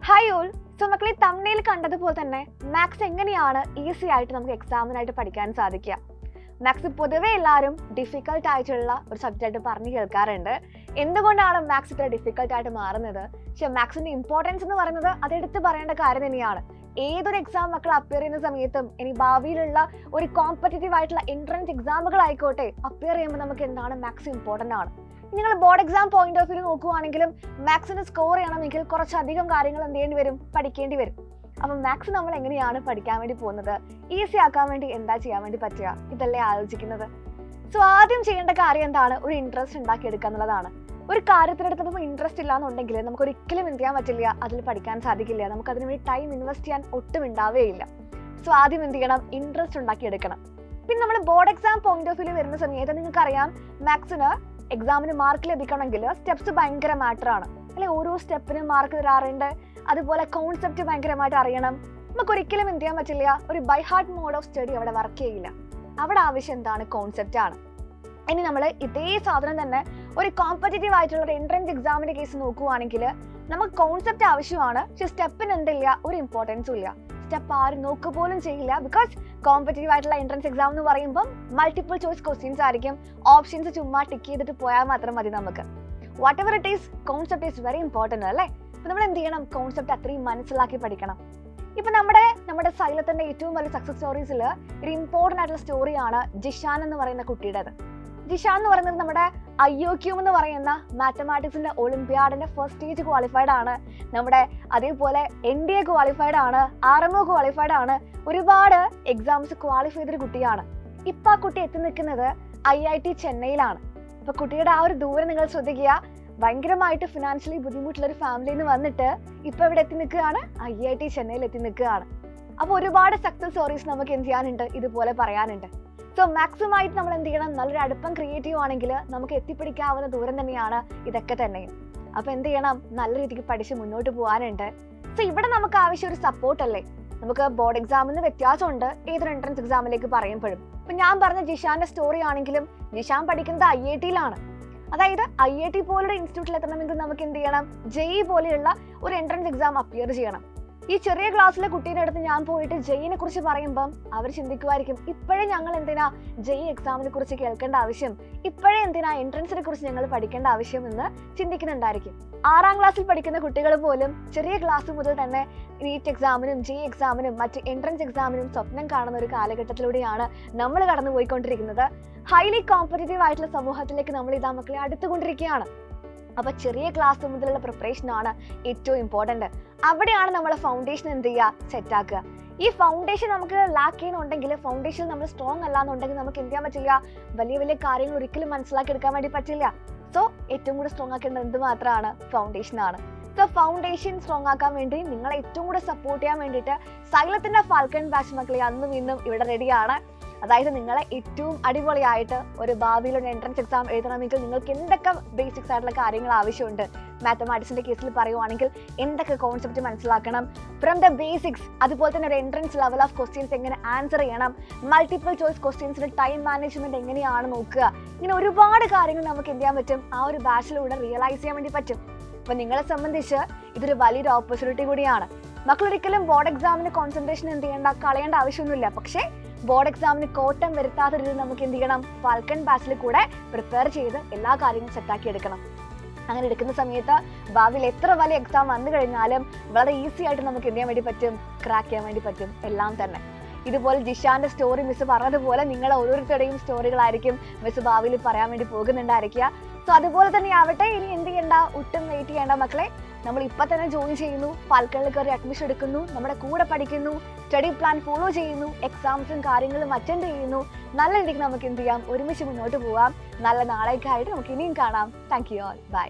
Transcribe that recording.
Hi all. So മക്കളെ thumbnail കണ്ടതുപോലെ തന്നെ മാത്സ് എങ്ങനെയാണ് ഈസി ആയിട്ട് നമുക്ക് എക്സാമിനായിട്ട് പഠിക്കാൻ സാധിക്കുക? മാത്സ് പൊതുവെ എല്ലാവരും ഡിഫിക്കൽട്ട് ആയിട്ടുള്ള ഒരു സബ്ജക്റ്റ് പറഞ്ഞു കേൾക്കാറുണ്ട്. എന്തുകൊണ്ടാണ് മാത്സ് ഇത്ര ഡിഫിക്കൽട്ട് ആയിട്ട് മാറുന്നത്? പക്ഷെ മാത്സിന്റെ ഇമ്പോർട്ടൻസ് എന്ന് പറയുന്നത് അതെടുത്ത് പറയേണ്ട കാര്യം തന്നെയാണ്. ഏതൊരു എക്സാം മക്കൾ അപ്പിയർ ചെയ്യുന്ന സമയത്തും ഇനി ഭാവിയിലുള്ള ഒരു കോമ്പറ്റേറ്റീവ് ആയിട്ടുള്ള എൻട്രൻസ് എക്സാമുകൾ ആയിക്കോട്ടെ, അപ്പിയർ ചെയ്യുമ്പോൾ നമുക്ക് എന്താണ് മാത്സ് ഇമ്പോർട്ടൻ്റ് ആണ്. നിങ്ങൾ board exam point of view നോക്കുവാണെങ്കിലും മാത്സിന് സ്കോർ ചെയ്യണമെങ്കിൽ കുറച്ചധികം കാര്യങ്ങൾ എന്ത് ചെയ്യേണ്ടി വരും, പഠിക്കേണ്ടി വരും. അപ്പം മാത്സ് നമ്മൾ എങ്ങനെയാണ് പഠിക്കാൻ വേണ്ടി പോകുന്നത്, ഈസി ആക്കാൻ വേണ്ടി എന്താ ചെയ്യാൻ വേണ്ടി പറ്റുക, ഇതല്ലേ ആലോചിക്കുന്നത്. സോ ആദ്യം ചെയ്യേണ്ട കാര്യം എന്താണ്, ഒരു ഇൻട്രസ്റ്റ് ഉണ്ടാക്കിയെടുക്കുക എന്നുള്ളതാണ്. ഒരു കാര്യത്തിനടുത്ത് ഇൻട്രസ്റ്റ് ഇല്ലാന്നുണ്ടെങ്കിൽ നമുക്ക് ഒരിക്കലും എന്ത് ചെയ്യാൻ പറ്റില്ല, അതിൽ പഠിക്കാൻ സാധിക്കില്ല. നമുക്ക് അതിന് വേണ്ടി ടൈം ഇൻവെസ്റ്റ് ചെയ്യാൻ ഒട്ടും ഉണ്ടാവുകയില്ല. സോ ആദ്യം എന്ത് ചെയ്യണം, ഇൻട്രസ്റ്റ് ഉണ്ടാക്കിയെടുക്കണം. പിന്നെ നമ്മൾ board exam point of view വരുന്ന സമയത്ത് നിങ്ങൾക്കറിയാം മാത്സിന് എക്സാമിന് മാർക്ക് ലഭിക്കണമെങ്കിൽ സ്റ്റെപ്സ് ഭയങ്കര മാറ്റർ ആണ് അല്ലെ. ഓരോ സ്റ്റെപ്പിനും മാർക്ക് തരാറുണ്ട്. അതുപോലെ കോൺസെപ്റ്റ് ഭയങ്കരമായിട്ട് അറിയണം. നമുക്ക് ഒരിക്കലും എന്ത് ചെയ്യാൻ പറ്റില്ല, ഒരു by heart mode of study അവിടെ വർക്ക് ചെയ്യില്ല. അവിടെ ആവശ്യം എന്താണ്, കോൺസെപ്റ്റ് ആണ്. ഇനി നമ്മൾ ഇതേ സാധനം തന്നെ ഒരു കോമ്പറ്റേറ്റീവ് ആയിട്ടുള്ള ഒരു എൻട്രൻസ് എക്സാമിന്റെ കേസ് നോക്കുവാണെങ്കിൽ നമുക്ക് കോൺസെപ്റ്റ് ആവശ്യമാണ്, പക്ഷെ സ്റ്റെപ്പിന് എന്തില്ല, ഒരു ഇമ്പോർട്ടൻസും ഇല്ല. സ്റ്റെപ്പ് ആരും നോക്കുക പോലും ചെയ്യില്ല. ബിക്കോസ് കോമ്പറ്റേറ്റീവ് ആയിട്ടുള്ള എൻട്രൻസ് എക്സാം എന്ന് പറയുമ്പോൾ മൾട്ടിപ്പിൾ ചോയ്സ് ക്വസ്റ്റ്യൻസ് ആയിരിക്കും. ഓപ്ഷൻസ് ചുമ്മാ ടിക്ക് ചെയ്തിട്ട് പോയാൽ മാത്രം മതി നമുക്ക്. What ever it is, concept is very important അല്ലേ. അപ്പൊ നമ്മൾ എന്ത് ചെയ്യണം, കോൺസെപ്റ്റ് അത്രയും മനസ്സിലാക്കി പഠിക്കണം. ഇപ്പൊ നമ്മുടെ സൈലത്തിന്റെ ഏറ്റവും വലിയ സക്സസ് സ്റ്റോറീസിൽ ഒരു ഇമ്പോർട്ടൻ്റ് ആയിട്ടുള്ള സ്റ്റോറിയാണ് ജിഷാൻ എന്ന് പറയുന്ന കുട്ടിയുടേത്. ജിഷാൻ എന്ന് പറയുന്നത് നമ്മുടെ IOQ എന്ന് പറയുന്ന മാത്തമാറ്റിക്സിന്റെ ഒളിമ്പ്യാഡിന്റെ ഫസ്റ്റ് സ്റ്റേജ് ക്വാളിഫൈഡ് ആണ്. നമ്മുടെ അതേപോലെ NDA ക്വാളിഫൈഡ് ആണ്, RMO ക്വാളിഫൈഡ് ആണ്. ഒരുപാട് എക്സാംസ് ക്വാളിഫൈ ചെയ്തൊരു കുട്ടിയാണ്. ഇപ്പൊ ആ കുട്ടി എത്തി നിൽക്കുന്നത് IIT ചെന്നൈയിലാണ്. അപ്പൊ കുട്ടിയുടെ ആ ഒരു ദൂരം നിങ്ങൾ ശ്രദ്ധിക്കുക. ഭയങ്കരമായിട്ട് ഫിനാൻഷ്യലി ബുദ്ധിമുട്ടുള്ള ഒരു ഫാമിലിയിൽ നിന്ന് വന്നിട്ട് ഇപ്പൊ ഇവിടെ എത്തി നിൽക്കുകയാണ്, IIT ചെന്നൈയിൽ എത്തി നിൽക്കുകയാണ്. അപ്പൊ ഒരുപാട് സക്സസ് സ്റ്റോറീസ് നമുക്ക് എന്ത് ചെയ്യാനുണ്ട്, ഇതുപോലെ പറയാനുണ്ട്. സോ മാക്സിമമായിട്ട് നമ്മൾ എന്ത് ചെയ്യണം, നല്ലൊരു അടുപ്പം ക്രിയേറ്റീവ് ആണെങ്കിൽ നമുക്ക് എത്തിപ്പിടിക്കാവുന്ന ദൂരം തന്നെയാണ് ഇതൊക്കെ തന്നെയും. അപ്പൊ എന്ത് ചെയ്യണം, നല്ല രീതിക്ക് പഠിച്ച് മുന്നോട്ട് പോകാനുണ്ട്. സോ ഇവിടെ നമുക്ക് ആവശ്യം ഒരു സപ്പോർട്ട് അല്ലേ. നമുക്ക് ബോർഡ് എക്സാമിന് വ്യത്യാസമുണ്ട് ഏതൊരു എൻട്രൻസ് എക്സാമിലേക്ക് പറയുമ്പോഴും. ഇപ്പൊ ഞാൻ പറഞ്ഞ ജിഷാന്റെ സ്റ്റോറി ആണെങ്കിലും ജിഷാൻ പഠിക്കുന്നത് IIT-യിലാണ്. അതായത് IIT പോലുള്ള ഇൻസ്റ്റിറ്റ്യൂട്ടിൽ എത്തണമെങ്കിൽ നമുക്ക് എന്ത് ചെയ്യണം, JEE പോലെയുള്ള ഒരു എൻട്രൻസ് എക്സാം അപ്പിയർ ചെയ്യണം. ഈ ചെറിയ ക്ലാസ്സിലെ കുട്ടീൻ്റെ അടുത്ത് ഞാൻ പോയിട്ട് JEE-നെ കുറിച്ച് പറയുമ്പം അവർ ചിന്തിക്കുമായിരിക്കും, ഇപ്പോഴേ ഞങ്ങൾ എന്തിനാ JEE എക്സാമിനെ കുറിച്ച് കേൾക്കേണ്ട ആവശ്യം, ഇപ്പോഴേ എന്തിനാ എൻട്രൻസിനെ കുറിച്ച് ഞങ്ങൾ പഠിക്കേണ്ട ആവശ്യം എന്ന് ചിന്തിക്കുന്നുണ്ടായിരിക്കും. 6ാം ക്ലാസ്സിൽ പഠിക്കുന്ന കുട്ടികൾ പോലും ചെറിയ ക്ലാസ് മുതൽ തന്നെ നീറ്റ് എക്സാമിനും JEE എക്സാമിനും മറ്റ് എൻട്രൻസ് എക്സാമിനും സ്വപ്നം കാണുന്ന ഒരു കാലഘട്ടത്തിലൂടെയാണ് നമ്മൾ കടന്നു പോയിക്കൊണ്ടിരിക്കുന്നത്. ഹൈലി കോമ്പറ്റേറ്റീവ് ആയിട്ടുള്ള സമൂഹത്തിലേക്ക് നമ്മൾ ഇതാ മക്കളെ അടുത്തുകൊണ്ടിരിക്കുകയാണ്. അപ്പൊ ചെറിയ ക്ലാസ് മുതലുള്ള പ്രിപ്പറേഷൻ ആണ് ഏറ്റവും ഇമ്പോർട്ടന്റ്. അവിടെയാണ് നമ്മളെ ഫൗണ്ടേഷൻ എന്ത് ചെയ്യുക, സെറ്റ് ആക്കുക. ഈ ഫൗണ്ടേഷൻ നമുക്ക് ലാക്ക് ചെയ്യുന്നുണ്ടെങ്കിൽ, ഫൗണ്ടേഷൻ നമ്മൾ സ്ട്രോങ് അല്ലാന്നുണ്ടെങ്കിൽ നമുക്ക് എന്ത് ചെയ്യാൻ പറ്റില്ല, വലിയ വലിയ കാര്യങ്ങൾ ഒരിക്കലും മനസ്സിലാക്കി എടുക്കാൻ വേണ്ടി പറ്റില്ല. സോ ഏറ്റവും കൂടെ സ്ട്രോങ് ആക്കേണ്ടത് എന്ത് മാത്രമാണ്, ഫൗണ്ടേഷൻ ആണ്. സോ ഫൗണ്ടേഷൻ സ്ട്രോങ് ആക്കാൻ വേണ്ടി നിങ്ങളെ ഏറ്റവും കൂടെ സപ്പോർട്ട് ചെയ്യാൻ വേണ്ടിയിട്ട് സൈലത്തിന്റെ ഫാൽക്കൺ ബാച്ച് മക്കളെ അന്നും ഇന്നും ഇവിടെ റെഡിയാണ്. അതായത് നിങ്ങളെ ഏറ്റവും അടിപൊളിയായിട്ട് ഒരു ഭാവിയിലൊരു എൻട്രൻസ് എക്സാം എഴുതണമെങ്കിൽ നിങ്ങൾക്ക് എന്തൊക്കെ ബേസിക്സ് ആയിട്ടുള്ള കാര്യങ്ങൾ ആവശ്യമുണ്ട്, മാത്തമാറ്റിക്സിന്റെ കേസിൽ പറയുവാണെങ്കിൽ എന്തൊക്കെ കോൺസെപ്റ്റ് മനസ്സിലാക്കണം ഫ്രം ദ ബേസിക്സ്, അതുപോലെ തന്നെ ഒരു എൻട്രൻസ് ലെവൽ ഓഫ് ക്വസ്റ്റ്യൻസ് എങ്ങനെ ആൻസർ ചെയ്യണം, മൾട്ടിപ്പിൾ ചോയ്സ് ക്വസ്റ്റ്യൻസിന്റെ ടൈം മാനേജ്മെന്റ് എങ്ങനെയാണ് നോക്കുക, ഇങ്ങനെ ഒരുപാട് കാര്യങ്ങൾ നമുക്ക് എന്ത് ചെയ്യാൻ പറ്റും, ആ ഒരു ബാച്ചിലൂടെ റിയലൈസ് ചെയ്യാൻ വേണ്ടി പറ്റും. അപ്പൊ നിങ്ങളെ സംബന്ധിച്ച് ഇതൊരു വലിയൊരു ഓപ്പർച്യൂണിറ്റി കൂടിയാണ്. മക്കളൊരിക്കലും ബോർഡ് എക്സാമിന് കോൺസെൻട്രേഷൻ എന്ത് ചെയ്യേണ്ട, കളയേണ്ട ആവശ്യമൊന്നുമില്ല. പക്ഷേ ബോർഡ് എക്സാമിന് കോട്ടം വരുത്താത്ത രീതിയിൽ നമുക്ക് എന്ത് ചെയ്യണം, ഫാൽക്കൺ ബാച്ചിൽ കൂടെ പ്രിപ്പയർ ചെയ്ത് എല്ലാ കാര്യങ്ങളും സെറ്റാക്കി എടുക്കണം. അങ്ങനെ എടുക്കുന്ന സമയത്ത് ഭാവിയിൽ എത്ര വലിയ എക്സാം വന്നു കഴിഞ്ഞാലും വളരെ ഈസി ആയിട്ട് നമുക്ക് എന്ത് ചെയ്യാൻ വേണ്ടി പറ്റും, ക്രാക്ക് ചെയ്യാൻ വേണ്ടി പറ്റും എല്ലാം തന്നെ. ഇതുപോലെ ജിഷാന്റെ സ്റ്റോറി മിസ് പറഞ്ഞതുപോലെ നിങ്ങൾ ഓരോരുത്തരുടെയും സ്റ്റോറികളായിരിക്കും മിസ് ഭാവിയിൽ പറയാൻ വേണ്ടി പോകുന്നുണ്ടായിരിക്കുക. സോ അതുപോലെ തന്നെ ആവട്ടെ. ഇനി എന്ത് ചെയ്യണ്ട, ഒട്ടും വെയിറ്റ് ചെയ്യേണ്ട മക്കളെ. നമ്മൾ ഇപ്പൊ തന്നെ ജോയിൻ ചെയ്യുന്നു, ഫാൽക്കണിൽ കയറി അഡ്മിഷൻ എടുക്കുന്നു, നമ്മുടെ കൂടെ പഠിക്കുന്നു, സ്റ്റഡി പ്ലാൻ ഫോളോ ചെയ്യുന്നു, എക്സാംസും കാര്യങ്ങളും അറ്റൻഡ് ചെയ്യുന്നു. നല്ല രീതിക്ക് നമുക്ക് എന്ത് ചെയ്യാം, ഒരുമിച്ച് മുന്നോട്ട് പോവാം. നല്ല നാളേക്കായിട്ട് നമുക്ക് ഇനിയും കാണാം. Thank you all. ബൈ.